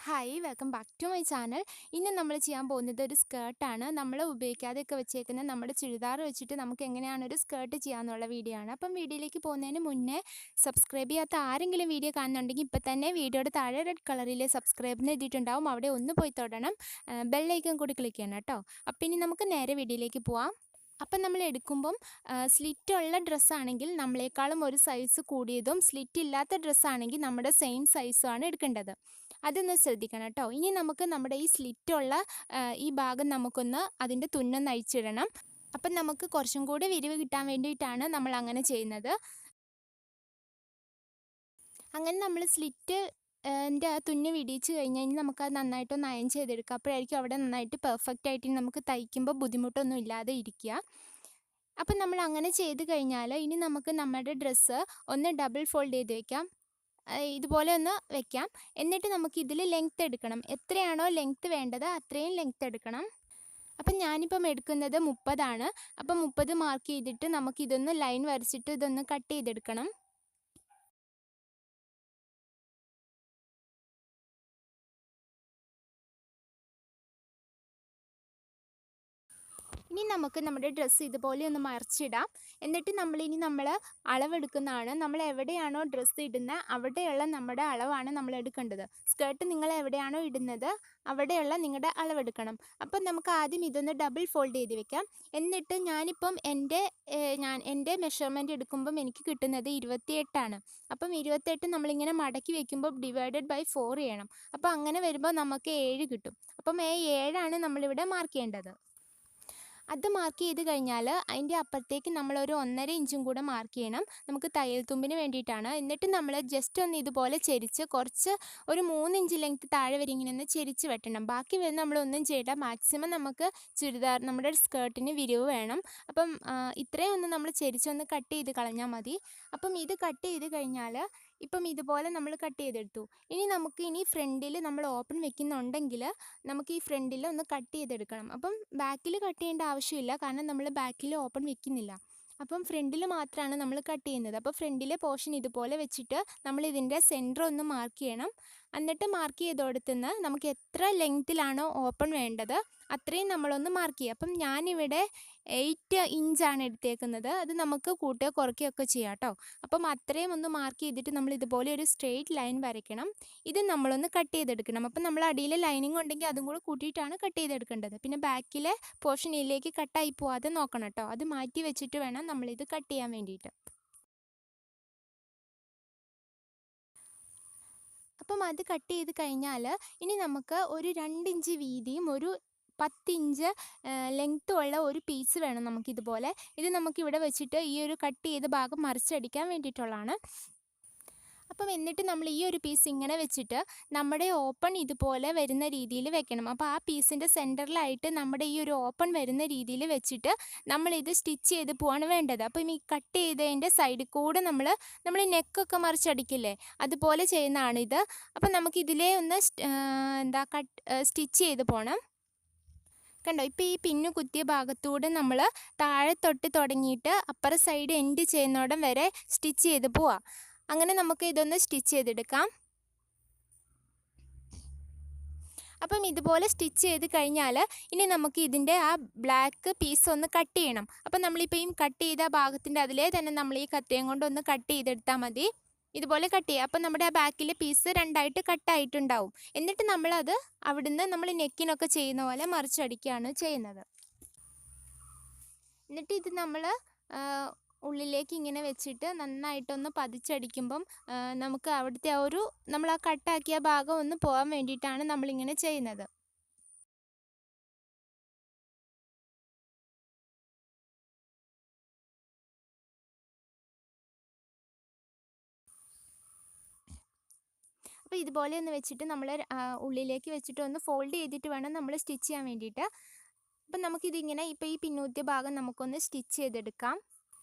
Hi welcome back to my channel. ഇന്ന് നമ്മൾ ചെയ്യാൻ പോകുന്നത് ഒരു സ്കേർട്ടാണ്. നമ്മൾ ഉപയോഗിക്കാതെയൊക്കെ വെച്ചേക്കുന്ന നമ്മുടെ ചുരിദാർ വെച്ചിട്ട് നമുക്ക് എങ്ങനെയാണ് ഒരു സ്കേർട്ട് ചെയ്യാമെന്നുള്ള വീഡിയോ ആണ്. അപ്പം വീഡിയോയിലേക്ക് പോകുന്നതിന് മുന്നേ സബ്സ്ക്രൈബ് ചെയ്യാത്ത ആരെങ്കിലും വീഡിയോ കാണുന്നുണ്ടെങ്കിൽ ഇപ്പം തന്നെ വീഡിയോയുടെ താഴെ റെഡ് കളറിൽ സബ്സ്ക്രൈബിന് എഴുതിയിട്ടുണ്ടാവും, അവിടെ ഒന്ന് പോയി തൊടണം. ബെല്ലൈക്കൺ കൂടി ക്ലിക്ക് ചെയ്യണം കേട്ടോ. അപ്പം ഇനി നമുക്ക് നേരെ വീഡിയോയിലേക്ക് പോവാം. അപ്പം നമ്മൾ എടുക്കുമ്പം സ്ലിറ്റുള്ള ഡ്രസ്സാണെങ്കിൽ നമ്മളെക്കാളും ഒരു സൈസ് കൂടിയതും, സ്ലിറ്റ് ഇല്ലാത്ത ഡ്രസ്സാണെങ്കിൽ നമ്മുടെ സെയിം സൈസുമാണ് എടുക്കേണ്ടത്. അതൊന്ന് ശ്രദ്ധിക്കണം കേട്ടോ. ഇനി നമുക്ക് നമ്മുടെ ഈ സ്ലിറ്റുള്ള ഈ ഭാഗം നമുക്കൊന്ന് അതിൻ്റെ തുന്നൊന്ന് അഴിച്ചിടണം. അപ്പം നമുക്ക് കുറച്ചും കൂടി വിരിവ് കിട്ടാൻ വേണ്ടിയിട്ടാണ് നമ്മൾ അങ്ങനെ ചെയ്യുന്നത്. അങ്ങനെ നമ്മൾ സ്ലിറ്റ് ൻ്റെ ആ തുന്നി വിടിയിച്ച് കഴിഞ്ഞ് കഴിഞ്ഞാൽ നമുക്കത് നന്നായിട്ടൊന്ന് അയൺ ചെയ്തെടുക്കാം. അപ്പോഴായിരിക്കും അവിടെ നന്നായിട്ട് പെർഫെക്റ്റ് ആയിട്ട് നമുക്ക് തയ്ക്കുമ്പോൾ ബുദ്ധിമുട്ടൊന്നും ഇല്ലാതെ ഇരിക്കുക. അപ്പം നമ്മൾ അങ്ങനെ ചെയ്ത് കഴിഞ്ഞാൽ ഇനി നമുക്ക് നമ്മുടെ ഡ്രസ്സ് ഒന്ന് ഡബിൾ ഫോൾഡ് ചെയ്ത് വയ്ക്കാം. ഇതുപോലെ ഒന്ന് വെക്കാം. എന്നിട്ട് നമുക്ക് ഇതിൽ ലെങ്ത്ത് എടുക്കണം. എത്രയാണോ ലെങ്ത്ത് വേണ്ടത് അത്രയും ലെങ്ത്ത് എടുക്കണം. അപ്പം ഞാനിപ്പം എടുക്കുന്നത് 30 അപ്പം 30 മാർക്ക് ചെയ്തിട്ട് നമുക്കിതൊന്ന് ലൈൻ വരച്ചിട്ട് ഇതൊന്ന് കട്ട് ചെയ്തെടുക്കണം. ഇനി നമുക്ക് നമ്മുടെ ഡ്രസ്സ് ഇതുപോലെ ഒന്ന് മറിച്ചിടാം. എന്നിട്ട് നമ്മൾ അളവെടുക്കുന്നതാണ്. നമ്മൾ എവിടെയാണോ ഡ്രസ്സ് ഇടുന്നത് അവിടെയുള്ള നമ്മുടെ അളവാണ് നമ്മൾ എടുക്കേണ്ടത്. സ്കേർട്ട് നിങ്ങൾ എവിടെയാണോ ഇടുന്നത് അവിടെയുള്ള നിങ്ങളുടെ അളവെടുക്കണം. അപ്പം നമുക്ക് ആദ്യം ഇതൊന്ന് ഡബിൾ ഫോൾഡ് ചെയ്ത് വെക്കാം. എന്നിട്ട് ഞാനിപ്പം എൻ്റെ മെഷർമെൻറ്റ് എടുക്കുമ്പം എനിക്ക് കിട്ടുന്നത് 28. അപ്പം 28 നമ്മളിങ്ങനെ മടക്കി വെക്കുമ്പോൾ ഡിവൈഡഡ് ബൈ 4 ചെയ്യണം. അപ്പം അങ്ങനെ വരുമ്പോൾ നമുക്ക് 7 കിട്ടും. അപ്പം 7 നമ്മളിവിടെ മാർക്ക് ചെയ്യേണ്ടത്. അത് മാർക്ക് ചെയ്ത് കഴിഞ്ഞാൽ അതിൻ്റെ അപ്പുറത്തേക്ക് നമ്മളൊരു 1.5 ഇഞ്ചും കൂടെ മാർക്ക് ചെയ്യണം. നമുക്ക് തയ്യൽ തുമ്പിന് വേണ്ടിയിട്ടാണ്. എന്നിട്ട് നമ്മൾ ജസ്റ്റ് ഒന്ന് ഇതുപോലെ ചെരിച്ച് കുറച്ച് ഒരു 3 ഇഞ്ച് ലെങ്ത്ത് താഴെ വരെ ഇങ്ങനെ ഒന്ന് ചെരിച്ച് വെട്ടണം. ബാക്കി വരുന്ന നമ്മളൊന്നും ചെയ്യണ്ട. മാക്സിമം നമുക്ക് നമ്മുടെ സ്കേർട്ടിന് വിരിവ് വേണം. അപ്പം ഇത്രയും ഒന്ന് നമ്മൾ ചെരിച്ചൊന്ന് കട്ട് ചെയ്ത് കളഞ്ഞാൽ മതി. അപ്പം ഇത് കട്ട് ചെയ്ത് കഴിഞ്ഞാൽ ഇപ്പം ഇതുപോലെ നമ്മൾ കട്ട് ചെയ്തെടുത്തു. ഇനി ഫ്രണ്ടിൽ നമ്മൾ ഓപ്പൺ വെക്കുന്നുണ്ടെങ്കിൽ നമുക്ക് ഈ ഫ്രണ്ടിൽ ഒന്ന് കട്ട് ചെയ്തെടുക്കണം. അപ്പം ബാക്കിൽ കട്ട് ചെയ്യേണ്ട ആവശ്യമില്ല, കാരണം നമ്മൾ ബാക്കിൽ ഓപ്പൺ വെക്കുന്നില്ല. അപ്പം ഫ്രണ്ടിൽ മാത്രമാണ് നമ്മൾ കട്ട് ചെയ്യുന്നത്. അപ്പോൾ ഫ്രണ്ടിലെ പോർഷൻ ഇതുപോലെ വെച്ചിട്ട് നമ്മൾ ഇതിൻ്റെ സെൻറ്റർ ഒന്ന് മാർക്ക് ചെയ്യണം. എന്നിട്ട് മാർക്ക് ചെയ്തോടത്തുനിന്ന് നമുക്ക് എത്ര ലെങ്ത്തിലാണോ ഓപ്പൺ വേണ്ടത് അത്രയും നമ്മളൊന്ന് മാർക്ക് ചെയ്യുക. അപ്പം ഞാനിവിടെ 8 ഇഞ്ചാണ് എടുത്തേക്കുന്നത്. അത് നമുക്ക് കൂട്ടുകയോ കുറയ്ക്കുകയൊക്കെ ചെയ്യാം കേട്ടോ. അപ്പം അത്രയും ഒന്ന് മാർക്ക് ചെയ്തിട്ട് നമ്മൾ ഇതുപോലെ ഒരു സ്ട്രെയിറ്റ് ലൈൻ വരയ്ക്കണം. ഇത് നമ്മളൊന്ന് കട്ട് ചെയ്തെടുക്കണം. അപ്പം നമ്മൾ അടിയിൽ ലൈനിങ് ഉണ്ടെങ്കിൽ അതും കൂടെ കൂട്ടിയിട്ടാണ് കട്ട് ചെയ്തെടുക്കേണ്ടത്. പിന്നെ ബാക്കിലെ പോർഷൻ ഇതിലേക്ക് കട്ടായി പോവാതെ നോക്കണം കേട്ടോ. അത് മാറ്റി വെച്ചിട്ട് വേണം നമ്മളിത് കട്ട് ചെയ്യാൻ വേണ്ടിയിട്ട്. അപ്പം അത് കട്ട് ചെയ്ത് കഴിഞ്ഞാൽ ഇനി നമുക്ക് ഒരു 2 ഇഞ്ച് വീതിയും ഒരു 10 ഇഞ്ച് ലെങ്ത്തും ഉള്ള ഒരു പീസ് വേണം നമുക്കിതുപോലെ. ഇത് നമുക്കിവിടെ വെച്ചിട്ട് ഈ ഒരു കട്ട് ചെയ്ത ഭാഗം മറിച്ചടിക്കാൻ വേണ്ടിയിട്ടുള്ളതാണ്. അപ്പം എന്നിട്ട് നമ്മൾ ഈ ഒരു പീസ് ഇങ്ങനെ വെച്ചിട്ട് നമ്മുടെ ഓപ്പൺ ഇതുപോലെ വരുന്ന രീതിയിൽ വെക്കണം. അപ്പോൾ ആ പീസിൻ്റെ സെൻറ്ററിലായിട്ട് നമ്മുടെ ഈ ഒരു ഓപ്പൺ വരുന്ന രീതിയിൽ വെച്ചിട്ട് നമ്മളിത് സ്റ്റിച്ച് ചെയ്ത് പോവാണ് വേണ്ടത്. അപ്പം ഈ കട്ട് ചെയ്തതിൻ്റെ സൈഡിൽ കൂടെ നമ്മൾ നെക്കൊക്കെ മറിച്ചടിക്കില്ലേ, അതുപോലെ ചെയ്യുന്നതാണിത്. അപ്പം നമുക്കിതിലേ ഒന്ന് സ്റ്റിച്ച് ചെയ്ത് പോകണം. കണ്ടോ, ഇപ്പോൾ ഈ പിന്നു കുത്തിയ ഭാഗത്തൂടെ നമ്മൾ താഴെ തൊട്ട് തുടങ്ങിയിട്ട് അപ്പുറ സൈഡ് എൻഡ് ചെയ്യുന്നോടം വരെ സ്റ്റിച്ച് ചെയ്ത് പോവാം. അങ്ങനെ നമുക്ക് ഇതൊന്ന് സ്റ്റിച്ച് ചെയ്തെടുക്കാം. അപ്പം ഇതുപോലെ സ്റ്റിച്ച് ചെയ്ത് കഴിഞ്ഞാൽ ഇനി നമുക്ക് ഇതിൻ്റെ ആ ബ്ലാക്ക് പീസ് ഒന്ന് കട്ട് ചെയ്യണം. അപ്പം നമ്മളിപ്പോൾ ഈ കട്ട് ചെയ്ത ഭാഗത്തിൻ്റെ അതിലേ തന്നെ നമ്മൾ ഈ കത്തിയും കൊണ്ട് ഒന്ന് കട്ട് ചെയ്തെടുത്താൽ മതി. ഇതുപോലെ കട്ട് ചെയ്യുക. അപ്പം നമ്മുടെ ആ ബാക്കിലെ പീസ് 2ആയിട്ട് കട്ടായിട്ടുണ്ടാവും. എന്നിട്ട് നമ്മളത് അവിടുന്ന് നമ്മൾ നെക്കിനൊക്കെ ചെയ്യുന്ന പോലെ മറിച്ചടിക്കുകയാണ് ചെയ്യുന്നത്. എന്നിട്ട് ഇത് നമ്മൾ ഉള്ളിലേക്ക് ഇങ്ങനെ വെച്ചിട്ട് നന്നായിട്ടൊന്ന് പതിച്ചടിക്കുമ്പം നമുക്ക് അവിടുത്തെ ആ ഒരു നമ്മൾ ആ കട്ടാക്കിയ ഭാഗം ഒന്ന് പോകാൻ വേണ്ടിയിട്ടാണ് നമ്മളിങ്ങനെ ചെയ്യുന്നത്. അപ്പോൾ ഇതുപോലെ ഒന്ന് വെച്ചിട്ട് നമ്മൾ ഉള്ളിലേക്ക് വെച്ചിട്ട് ഒന്ന് ഫോൾഡ് ചെയ്തിട്ട് വേണം നമ്മൾ സ്റ്റിച്ച് ചെയ്യാൻ വേണ്ടിയിട്ട്. അപ്പം നമുക്കിതിങ്ങനെ ഇപ്പോൾ ഈ പിന്നൂത്തിയ ഭാഗം നമുക്കൊന്ന് സ്റ്റിച്ച് ചെയ്തെടുക്കാം.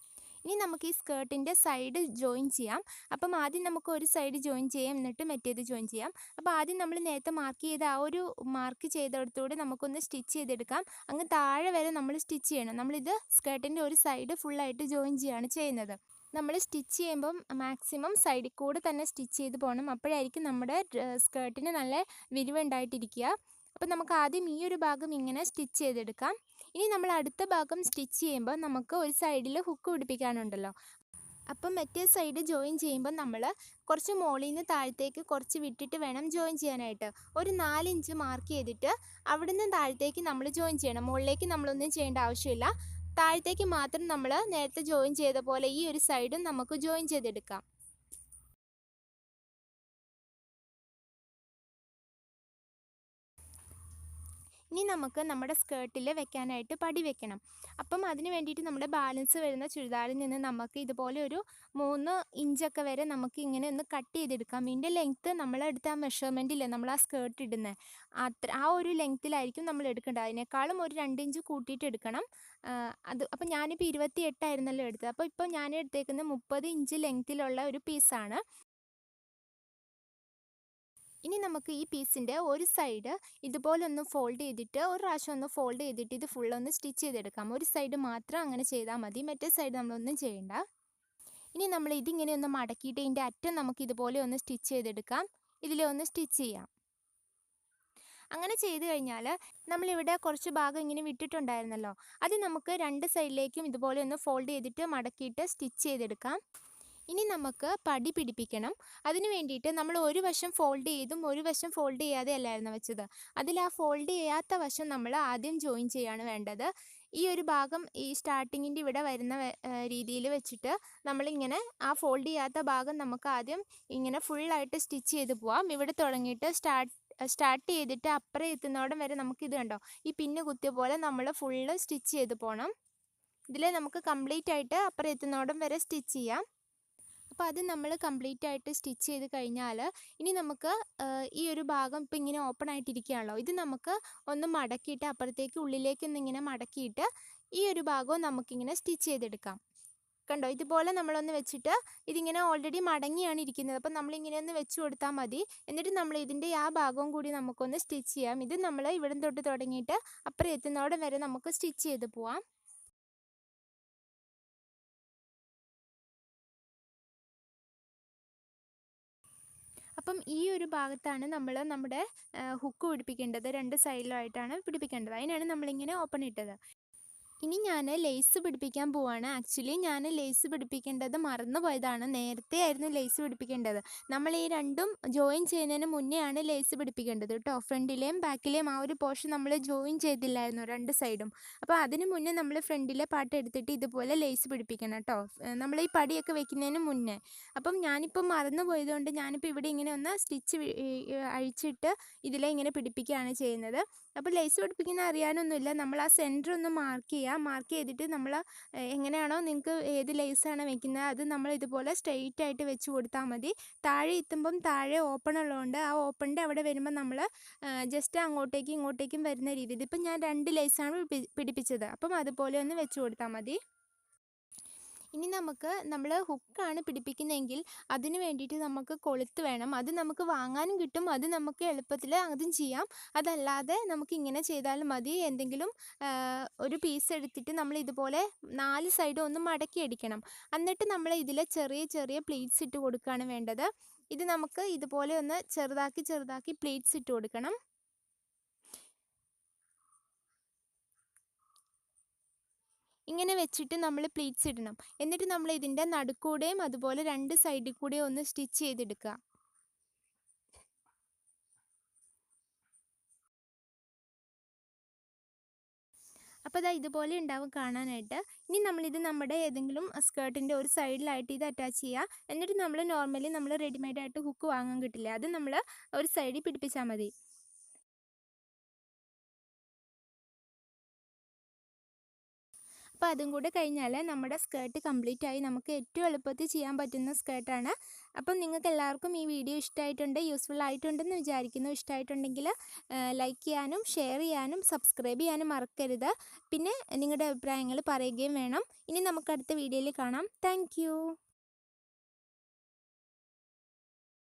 ഇനി നമുക്ക് ഈ സ്കേർട്ടിൻ്റെ സൈഡ് ജോയിൻ ചെയ്യാം. അപ്പം ആദ്യം നമുക്ക് ഒരു സൈഡ് ജോയിൻ ചെയ്യാം, എന്നിട്ട് മറ്റേത് ജോയിൻ ചെയ്യാം. അപ്പോൾ ആദ്യം നമ്മൾ നേരത്തെ മാർക്ക് ചെയ്ത ആ ഒരു മാർക്ക് ചെയ്തെടുത്തൂടെ നമുക്കൊന്ന് സ്റ്റിച്ച് ചെയ്തെടുക്കാം. അങ്ങ് താഴെ വരെ നമ്മൾ സ്റ്റിച്ച് ചെയ്യണം. നമ്മളിത് സ്കേർട്ടിൻ്റെ ഒരു സൈഡ് ഫുള്ളായിട്ട് ജോയിൻ ചെയ്യുകയാണ് ചെയ്യുന്നത്. നമ്മൾ സ്റ്റിച്ച് ചെയ്യുമ്പം മാക്സിമം സൈഡിൽ കൂടെ തന്നെ സ്റ്റിച്ച് ചെയ്ത് പോകണം. അപ്പോഴായിരിക്കും നമ്മുടെ സ്കേർട്ടിന് നല്ല വിരിവുണ്ടായിട്ടിരിക്കുക. അപ്പോൾ നമുക്ക് ആദ്യം ഈ ഒരു ഭാഗം ഇങ്ങനെ സ്റ്റിച്ച് ചെയ്തെടുക്കാം. ഇനി നമ്മൾ അടുത്ത ഭാഗം സ്റ്റിച്ച് ചെയ്യുമ്പോൾ നമുക്ക് ഒരു സൈഡിൽ ഹുക്ക് പിടിപ്പിക്കാനുണ്ടല്ലോ. അപ്പം മറ്റേ സൈഡ് ജോയിൻ ചെയ്യുമ്പോൾ നമ്മൾ കുറച്ച് മുകളിൽ നിന്ന് താഴത്തേക്ക് കുറച്ച് വിട്ടിട്ട് വേണം ജോയിൻ ചെയ്യാനായിട്ട്. ഒരു 4 ഇഞ്ച് മാർക്ക് ചെയ്തിട്ട് അവിടെ നിന്ന് താഴത്തേക്ക് നമ്മൾ ജോയിൻ ചെയ്യണം. മുകളിലേക്ക് നമ്മളൊന്നും ചെയ്യേണ്ട ആവശ്യമില്ല. താഴത്തേക്ക് മാത്രം നമ്മൾ നേരത്തെ ജോയിൻ ചെയ്ത പോലെ ഈ ഒരു സൈഡും നമുക്ക് ജോയിൻ ചെയ്തെടുക്കാം. ഇനി നമുക്ക് നമ്മുടെ സ്കേർട്ടിൽ വെക്കാനായിട്ട് പടി വെക്കണം. അപ്പം അതിന് വേണ്ടിയിട്ട് നമ്മുടെ ബാലൻസ് വരുന്ന ചുരിദാറിൽ നിന്ന് നമുക്ക് ഇതുപോലെ ഒരു 3 ഇഞ്ചൊക്കെ വരെ നമുക്ക് ഇങ്ങനെ ഒന്ന് കട്ട് ചെയ്തെടുക്കാം. ഇതിൻ്റെ ലെങ്ത്ത് നമ്മളെടുത്ത ആ മെഷർമെൻറ്റില്ലേ നമ്മൾ ആ സ്കേർട്ട് ഇടുന്നത്, ആ ഒരു ലെങ്ത്തിലായിരിക്കും നമ്മൾ എടുക്കേണ്ടത്. അതിനേക്കാളും ഒരു 2 ഇഞ്ച് കൂട്ടിയിട്ട് എടുക്കണം. അപ്പം ഞാനിപ്പോൾ 28 ആയിരുന്നല്ലോ എടുത്തത്. അപ്പോൾ ഇപ്പോൾ ഞാൻ എടുത്തേക്കുന്നത് 30 ഇഞ്ച് ലെങ്ത്തിലുള്ള ഒരു പീസാണ്. ഇനി നമുക്ക് ഈ പീസിൻ്റെ ഒരു സൈഡ് ഇതുപോലെ ഒന്ന് ഫോൾഡ് ചെയ്തിട്ട് ഒരു പ്രാവശ്യം ഒന്ന് ഫോൾഡ് ചെയ്തിട്ട് ഇത് ഫുള്ളൊന്ന് സ്റ്റിച്ച് ചെയ്തെടുക്കാം. ഒരു സൈഡ് മാത്രം അങ്ങനെ ചെയ്താൽ മതി, മറ്റേ സൈഡ് നമ്മളൊന്നും ചെയ്യണ്ട. ഇനി നമ്മൾ ഇതിങ്ങനെ ഒന്ന് മടക്കിയിട്ട് ഇതിൻ്റെ അറ്റം നമുക്ക് ഇതുപോലെ ഒന്ന് സ്റ്റിച്ച് ചെയ്തെടുക്കാം. ഇതിലെ ഒന്ന് സ്റ്റിച്ച് ചെയ്യാം. അങ്ങനെ ചെയ്ത് കഴിഞ്ഞാൽ നമ്മളിവിടെ കുറച്ച് ഭാഗം ഇങ്ങനെ വിട്ടിട്ടുണ്ടായിരുന്നല്ലോ, അത് നമുക്ക് 2 സൈഡിലേക്കും ഇതുപോലെ ഒന്ന് ഫോൾഡ് ചെയ്തിട്ട് മടക്കിയിട്ട് സ്റ്റിച്ച് ചെയ്തെടുക്കാം. ഇനി നമുക്ക് പടി പിടിപ്പിക്കണം. അതിന് വേണ്ടിയിട്ട് നമ്മൾ ഒരു വശം ഫോൾഡ് ചെയ്തും ഒരു വശം ഫോൾഡ് ചെയ്യാതെ അല്ലായിരുന്നു വെച്ചത്. അതിൽ ആ ഫോൾഡ് ചെയ്യാത്ത വശം നമ്മൾ ആദ്യം ജോയിൻ ചെയ്യാണ് വേണ്ടത്. ഈ ഒരു ഭാഗം ഈ സ്റ്റാർട്ടിങ്ങിൻ്റെ ഇവിടെ വരുന്ന രീതിയിൽ വെച്ചിട്ട് നമ്മളിങ്ങനെ ആ ഫോൾഡ് ചെയ്യാത്ത ഭാഗം നമുക്ക് ആദ്യം ഇങ്ങനെ ഫുള്ളായിട്ട് സ്റ്റിച്ച് ചെയ്ത് പോവാം. ഇവിടെ തുടങ്ങിയിട്ട് സ്റ്റാർട്ട് ചെയ്തിട്ട് അപ്പുറം എത്തുന്നോടം വരെ നമുക്കിത് കണ്ടോ, ഈ പിന്ന് കുത്തിയ പോലെ നമ്മൾ ഫുള്ള് സ്റ്റിച്ച് ചെയ്ത് പോകണം. ഇതിൽ നമുക്ക് കംപ്ലീറ്റ് ആയിട്ട് അപ്പുറം എത്തുന്നോടം വരെ സ്റ്റിച്ച് ചെയ്യാം. അപ്പോൾ അത് നമ്മൾ കംപ്ലീറ്റ് ആയിട്ട് സ്റ്റിച്ച് ചെയ്ത് കഴിഞ്ഞാൽ ഇനി നമുക്ക് ഈ ഒരു ഭാഗം ഇപ്പോൾ ഇങ്ങനെ ഓപ്പൺ ആയിട്ടിരിക്കുകയാണല്ലോ, ഇത് നമുക്ക് ഒന്ന് മടക്കിയിട്ട് അപ്പുറത്തേക്ക് ഉള്ളിലേക്ക് ഒന്നിങ്ങനെ മടക്കിയിട്ട് ഈ ഒരു ഭാഗവും നമുക്കിങ്ങനെ സ്റ്റിച്ച് ചെയ്തെടുക്കാം. കണ്ടോ, ഇതുപോലെ നമ്മളൊന്ന് വെച്ചിട്ട് ഇതിങ്ങനെ ഓൾറെഡി മടങ്ങിയാണ് ഇരിക്കുന്നത്. അപ്പം നമ്മളിങ്ങനെ ഒന്ന് വെച്ച് കൊടുത്താൽ മതി. എന്നിട്ട് നമ്മൾ ഇതിൻ്റെ ആ ഭാഗവും കൂടി നമുക്കൊന്ന് സ്റ്റിച്ച് ചെയ്യാം. ഇത് നമ്മൾ ഇവിടെ തൊട്ട് തുടങ്ങിയിട്ട് അപ്പുറം എത്തുന്നോടം വരെ നമുക്ക് സ്റ്റിച്ച് ചെയ്ത് പോവാം. അപ്പം ഈ ഒരു ഭാഗത്താണ് നമ്മൾ നമ്മുടെ ഹുക്ക് പിടിപ്പിക്കേണ്ടത്. 2 സൈഡിലുമായിട്ടാണ് പിടിപ്പിക്കേണ്ടത്. അതിനാണ് നമ്മളിങ്ങനെ ഓപ്പൺ ഇട്ടത്. ഇനി ഞാൻ ലേസ് പിടിപ്പിക്കാൻ പോവാണ്. ആക്ച്വലി ഞാൻ ലേസ് പിടിപ്പിക്കേണ്ടത് മറന്നു പോയതാണ്. നേരത്തെ ആയിരുന്നു ലേസ് പിടിപ്പിക്കേണ്ടത്. നമ്മൾ ഈ രണ്ടും ജോയിൻ ചെയ്യുന്നതിന് മുന്നേ ആണ് ലേസ് പിടിപ്പിക്കേണ്ടത് കേട്ടോ. ഫ്രണ്ടിലെയും ബാക്കിലെയും ആ ഒരു പോർഷൻ നമ്മൾ ജോയിൻ ചെയ്തില്ലായിരുന്നു 2 സൈഡും. അപ്പോൾ അതിന് മുന്നേ നമ്മൾ ഫ്രണ്ടിലെ പാർട്ട് എടുത്തിട്ട് ഇതുപോലെ ലേസ് പിടിപ്പിക്കണം കേട്ടോ, നമ്മൾ ഈ പടിയൊക്കെ വെക്കുന്നതിന് മുന്നേ. അപ്പം ഞാനിപ്പോൾ മറന്നു പോയതുകൊണ്ട് ഞാനിപ്പോൾ ഇവിടെ ഇങ്ങനെ ഒന്ന് സ്റ്റിച്ച് അഴിച്ചിട്ട് ഇതിലെ ഇങ്ങനെ പിടിപ്പിക്കുകയാണ് ചെയ്യുന്നത്. അപ്പോൾ ലേസ് പിടിപ്പിക്കുന്ന അറിയാനൊന്നുമില്ല. നമ്മൾ ആ സെൻറ്റർ ഒന്ന് മാർക്ക് ചെയ്യുക. മാർക്ക് ചെയ്തിട്ട് നമ്മൾ എങ്ങനെയാണോ നിങ്ങൾക്ക് ഏത് ലേസാണ് വെക്കുന്നത് അത് നമ്മൾ ഇതുപോലെ സ്ട്രെയിറ്റ് ആയിട്ട് വെച്ച് കൊടുത്താൽ മതി. താഴെ എത്തുമ്പം താഴെ ഓപ്പൺ ഉള്ളതുകൊണ്ട് ആ ഓപ്പണിൻ്റെ അവിടെ വരുമ്പോൾ നമ്മൾ ജസ്റ്റ് അങ്ങോട്ടേക്കും ഇങ്ങോട്ടേക്കും വരുന്ന രീതിയിൽ. ഇപ്പം ഞാൻ 2 ലേസാണ് പിടിപ്പിച്ചത്. അപ്പം അതുപോലെ ഒന്ന് വെച്ച് കൊടുത്താൽ മതി. ഇനി നമ്മൾ ഹുക്കാണ് പിടിപ്പിക്കുന്നതെങ്കിൽ അതിന് വേണ്ടിയിട്ട് നമുക്ക് കൊളുത്ത് വേണം. അത് നമുക്ക് വാങ്ങാനും കിട്ടും. അത് നമുക്ക് എളുപ്പത്തിൽ അതും ചെയ്യാം. അതല്ലാതെ നമുക്ക് ഇങ്ങനെ ചെയ്താലും മതി. എന്തെങ്കിലും ഒരു പീസ് എടുത്തിട്ട് നമ്മൾ ഇതുപോലെ 4 സൈഡും ഒന്ന് മടക്കി അടിക്കണം. എന്നിട്ട് നമ്മൾ ഇതിൽ ചെറിയ ചെറിയ പ്ലീറ്റ്സ് ഇട്ട് കൊടുക്കുകയാണ് വേണ്ടത്. ഇത് നമുക്ക് ഇതുപോലെ ഒന്ന് ചെറുതാക്കി പ്ലീറ്റ്സ് ഇട്ട് കൊടുക്കണം. ഇങ്ങനെ വെച്ചിട്ട് നമ്മൾ പ്ലീറ്റ്സ് ഇടണം. എന്നിട്ട് നമ്മൾ ഇതിൻ്റെ നടുക്കൂടെയും അതുപോലെ 2 സൈഡിൽ കൂടെയും ഒന്ന് സ്റ്റിച്ച് ചെയ്തെടുക്കുക. അപ്പോൾ ഇതാ ഇതുപോലെ ഉണ്ടാവും കാണാനായിട്ട്. ഇനി നമ്മളിത് നമ്മുടെ ഏതെങ്കിലും സ്കേർട്ടിൻ്റെ ഒരു സൈഡിലായിട്ട് ഇത് അറ്റാച്ച് ചെയ്യുക. എന്നിട്ട് നമ്മൾ നോർമലി നമ്മൾ റെഡിമെയ്ഡായിട്ട് ഹുക്ക് വാങ്ങാൻ കിട്ടില്ല, അത് നമ്മൾ ഒരു സൈഡിൽ പിടിപ്പിച്ചാൽ മതി. അപ്പോൾ അതും കൂടെ കഴിഞ്ഞാൽ നമ്മുടെ സ്കേർട്ട് കംപ്ലീറ്റ് ആയി. നമുക്ക് ഏറ്റവും എളുപ്പത്തിൽ ചെയ്യാൻ പറ്റുന്ന സ്കേർട്ടാണ്. അപ്പം നിങ്ങൾക്ക് എല്ലാവർക്കും ഈ വീഡിയോ ഇഷ്ടമായിട്ടുണ്ട്, യൂസ്ഫുൾ ആയിട്ടുണ്ടെന്ന് വിചാരിക്കുന്നു. ഇഷ്ടമായിട്ടുണ്ടെങ്കിൽ ലൈക്ക് ചെയ്യാനും ഷെയർ ചെയ്യാനും സബ്സ്ക്രൈബ് ചെയ്യാനും മറക്കരുത്. പിന്നെ നിങ്ങളുടെ അഭിപ്രായങ്ങൾ പറയുകയും വേണം. ഇനി നമുക്ക് അടുത്ത വീഡിയോയിൽ കാണാം. താങ്ക്